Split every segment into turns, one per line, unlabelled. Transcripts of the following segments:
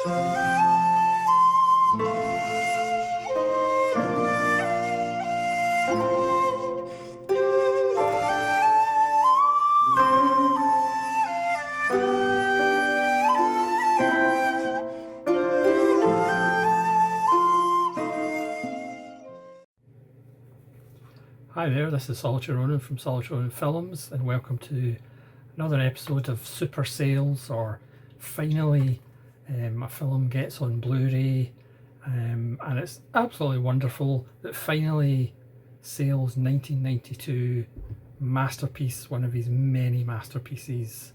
Hi there, this is Solitary Ronin from Solitary Ronin Films, and welcome to another episode of Super Sayles, or finally a film gets on Blu-ray, and it's absolutely wonderful that finally Sayles' 1992 masterpiece, one of his many masterpieces,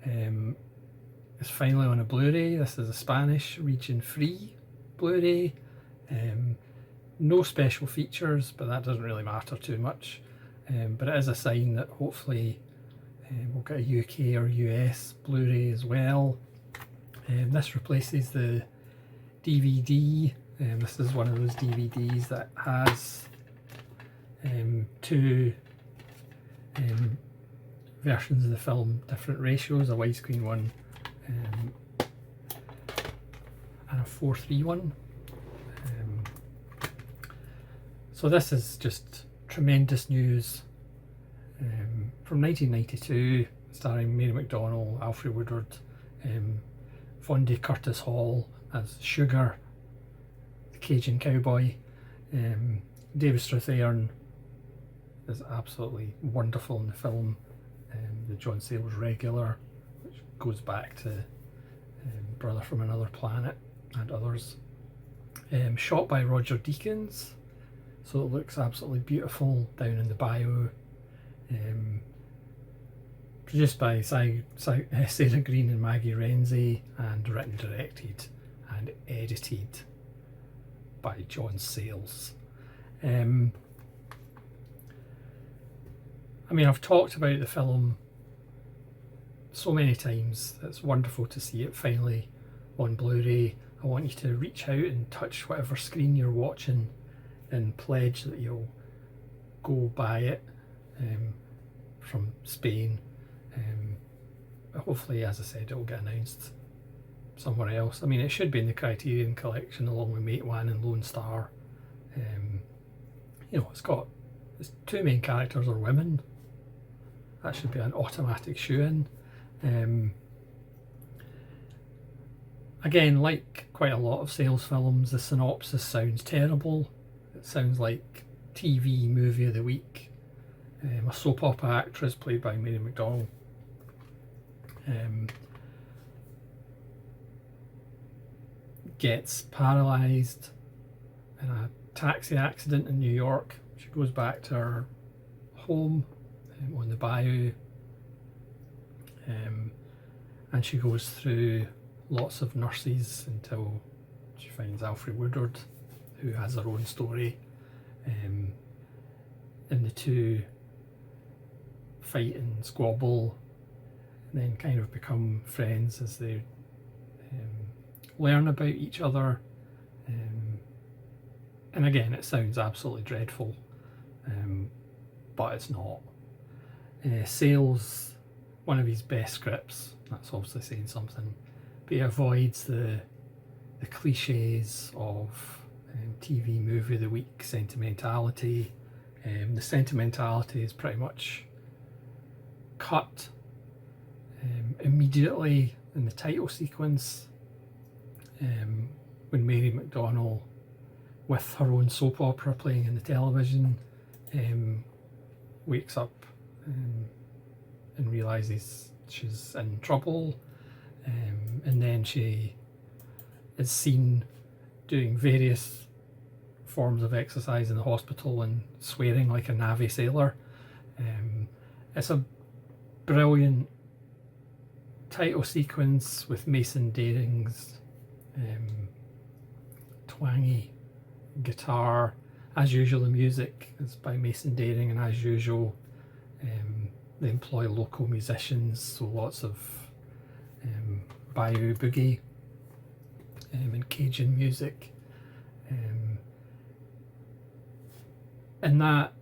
is finally on a Blu-ray. This is a Spanish region-free Blu-ray. No special features, but that doesn't really matter too much. But it is a sign that hopefully we'll get a UK or US Blu-ray as well. This replaces the DVD. This is one of those DVDs that has two versions of the film, different ratios, a widescreen one and a 4:3 one. So this is just tremendous news from 1992, starring Mary McDonnell, Alfred Woodward, Fonda Curtis Hall as Sugar, the Cajun cowboy. David Strathairn is absolutely wonderful in the film, the John Sayles regular, which goes back to Brother from Another Planet and others. Shot by Roger Deakins. So it looks absolutely beautiful down in the bayou. Produced by Sarah Green and Maggie Renzi, and written, directed and edited by John Sayles. I mean, I've talked about the film so many times. It's wonderful to see it finally on Blu-ray. I want you to reach out and touch whatever screen you're watching and pledge that you'll go buy it from Spain. Hopefully, as I said, it'll get announced somewhere else. I mean, it should be in the Criterion collection along with Mate One and Lone Star. You know, its two main characters are women. That should be an automatic shoe-in. Again, like quite a lot of Sayles films, the synopsis sounds terrible. It sounds like TV movie of the week. A soap opera actress played by Mary McDonnell gets paralysed in a taxi accident in New York. She goes back to her home on the bayou, and she goes through lots of nurses until she finds Alfred Woodward, who has her own story, and the two fight and squabble, and then kind of become friends as they learn about each other. And again, it sounds absolutely dreadful, but it's not. Sayles, one of his best scripts, that's obviously saying something, but he avoids the cliches of TV movie of the week sentimentality. The sentimentality is pretty much cut immediately in the title sequence, when Mary McDonnell, with her own soap opera playing in the television, wakes up and realises she's in trouble, and then she is seen doing various forms of exercise in the hospital and swearing like a Navy sailor. It's a brilliant title sequence with Mason Daring's twangy guitar. As usual, the music is by Mason Daring, and as usual they employ local musicians, so lots of bayou boogie and Cajun music. And that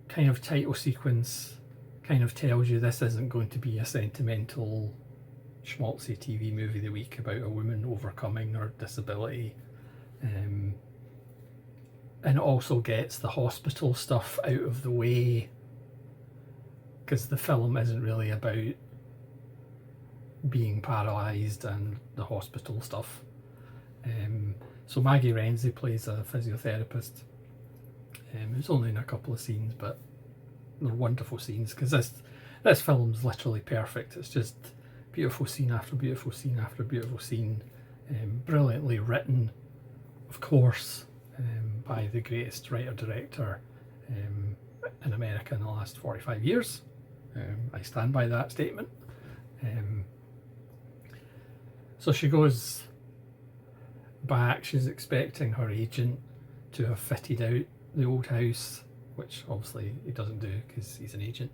kind of title sequence kind of tells you this isn't going to be a sentimental schmaltzy TV movie of the week about a woman overcoming her disability. And it also gets the hospital stuff out of the way, because the film isn't really about being paralysed and the hospital stuff. So Maggie Renzi plays a physiotherapist. It's only in a couple of scenes, but they're wonderful scenes, because this film's literally perfect. It's just beautiful scene after beautiful scene after beautiful scene, brilliantly written, of course, by the greatest writer-director in America in the last 45 years. I stand by that statement. So she goes back. She's expecting her agent to have fitted out the old house, which obviously he doesn't do because he's an agent.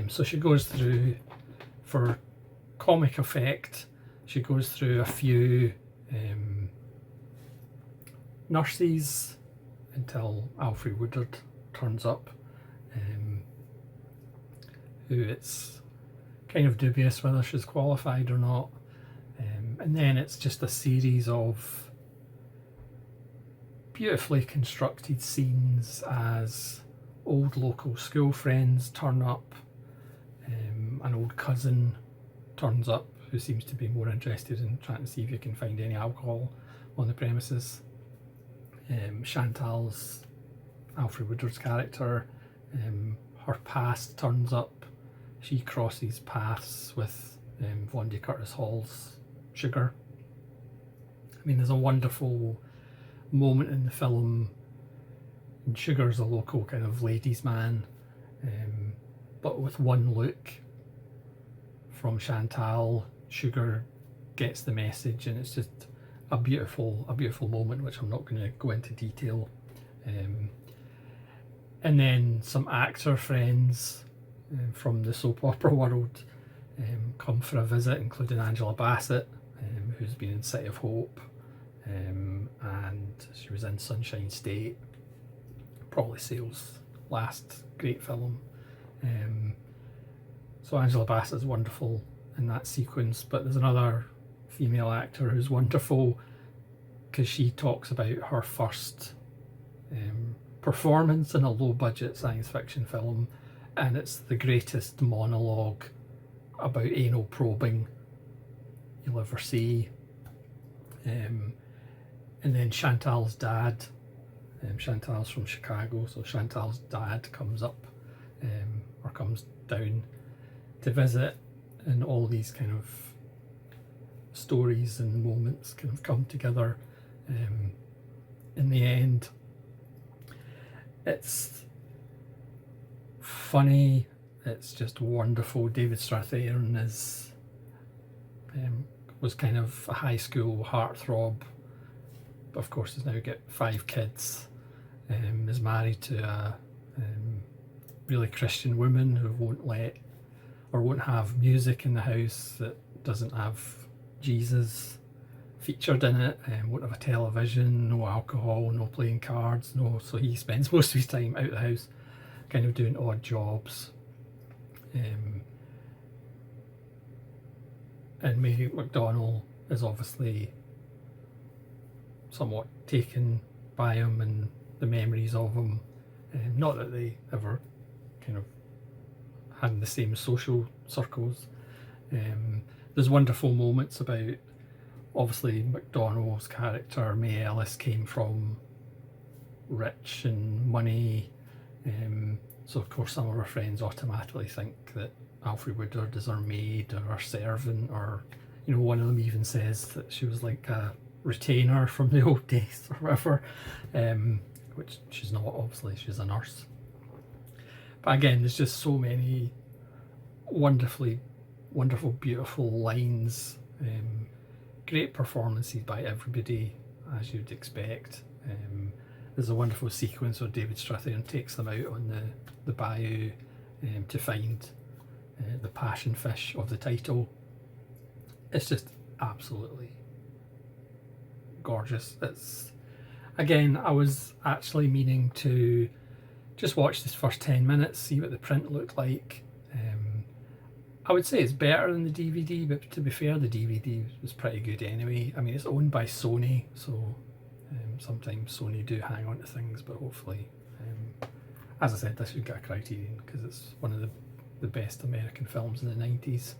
So she goes through, for comic effect, she goes through a few nurses until Alfred Woodard turns up, who it's kind of dubious whether she's qualified or not. And then it's just a series of beautifully constructed scenes as old local school friends turn up. An old cousin turns up who seems to be more interested in trying to see if you can find any alcohol on the premises. Chantal's, Alfred Woodard's character, her past turns up. She crosses paths with Vonda Curtis Hall's Sugar. I mean, there's a wonderful moment in the film, and Sugar's a local kind of ladies' man, but with one look from Chantal, Sugar gets the message, and it's just a beautiful moment, which I'm not going to go into detail. And then some actor friends from the soap opera world come for a visit, including Angela Bassett, who's been in City of Hope, and she was in Sunshine State, probably Sayles' last great film. So Angela Bassett's wonderful in that sequence, but there's another female actor who's wonderful, because she talks about her first performance in a low-budget science fiction film, and it's the greatest monologue about anal probing you'll ever see. And then Chantal's dad, Chantal's from Chicago, so Chantal's dad comes up, or comes down to visit, and all these kind of stories and moments kind of come together. In the end, it's funny, it's just wonderful. David Strathairn was kind of a high school heartthrob, but of course has now got 5 kids, is married to a really Christian woman who won't have music in the house that doesn't have Jesus featured in it, won't have a television, no alcohol, no playing cards, so he spends most of his time out of the house kind of doing odd jobs. And Mary McDonnell is obviously somewhat taken by him and the memories of him, not that they ever kind of had the same social circles. There's wonderful moments about, obviously McDonnell's character Mae Ellis came from rich and money, so of course some of her friends automatically think that Alfred Woodard is her maid or her servant, or one of them even says that she was like a retainer from the old days or whatever, which she's not, obviously she's a nurse. But again, there's just so many wonderful, beautiful lines, great performances by everybody, as you'd expect. There's a wonderful sequence where David Strathairn takes them out on the bayou to find the passion fish of the title. It's just absolutely gorgeous. It's, again, I was actually meaning to just watch this first 10 minutes, see what the print looked like. I would say it's better than the DVD, but to be fair, the DVD was pretty good anyway. I mean, it's owned by Sony, so sometimes Sony do hang on to things, but hopefully, as I said, this should get a Criterion because it's one of the best American films in the 90s,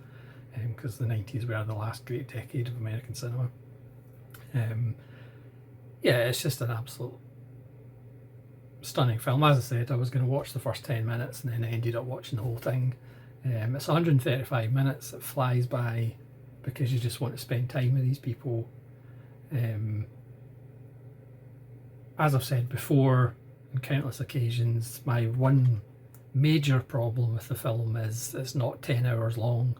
because the 90s were the last great decade of American cinema. Yeah, it's just an absolute stunning film. As I said, I was going to watch the first 10 minutes and then I ended up watching the whole thing. It's 135 minutes, it flies by because you just want to spend time with these people. As I've said before on countless occasions, my one major problem with the film is it's not 10 hours long.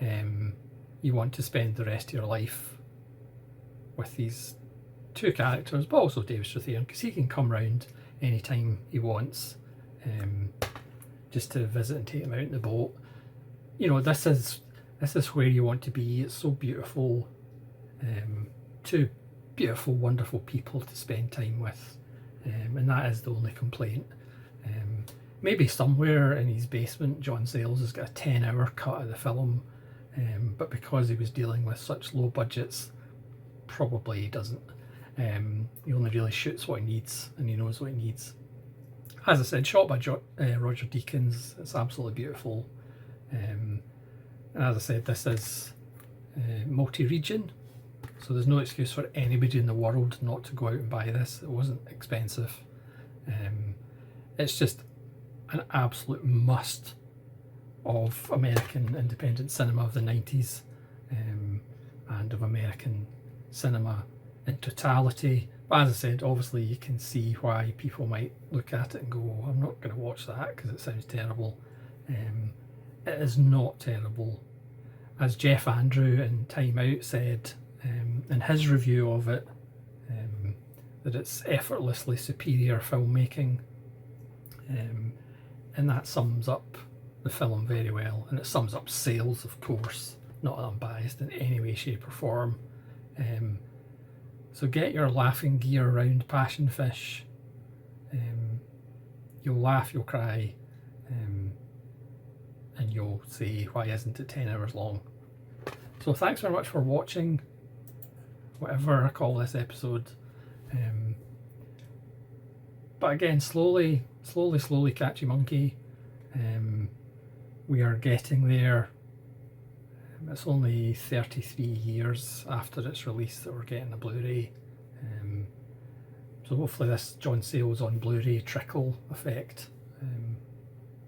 You want to spend the rest of your life with these two characters, but also David Strathairn, because he can come round anytime he wants, just to visit and take him out in the boat. You know, this is where you want to be. It's so beautiful. Two beautiful, wonderful people to spend time with, and that is the only complaint. Maybe somewhere in his basement, John Sayles has got a 10-hour cut of the film, but because he was dealing with such low budgets, probably he doesn't. He only really shoots what he needs, and he knows what he needs. As I said, shot by Roger Deakins. It's absolutely beautiful. And as I said, this is multi-region, so there's no excuse for anybody in the world not to go out and buy this. It wasn't expensive. It's just an absolute must of American independent cinema of the 90s, and of American cinema in totality. But as I said, obviously you can see why people might look at it and go, oh, I'm not going to watch that because it sounds terrible. It is not terrible. As Jeff Andrew in Time Out said in his review of it, that it's effortlessly superior filmmaking, and that sums up the film very well, and it sums up Sayles, of course. Not that I'm biased in any way, shape or form. So get your laughing gear around Passion Fish. You'll laugh, you'll cry, and you'll say, why isn't it 10 hours long? So thanks very much for watching, whatever I call this episode. But again, slowly catch your monkey. We are getting there. It's only 33 years after its release that we're getting a Blu-ray. So hopefully this John Sayles on Blu-ray trickle effect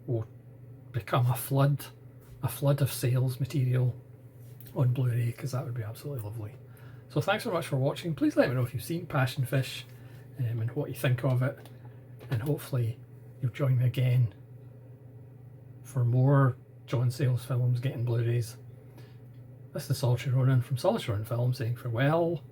will become a flood of Sayles material on Blu-ray, because that would be absolutely lovely. So thanks very much for watching. Please let me know if you've seen Passion Fish and what you think of it, and hopefully you'll join me again for more John Sayles films getting Blu-rays. This is Solitary Ronin from Solitary Ronin Films saying farewell.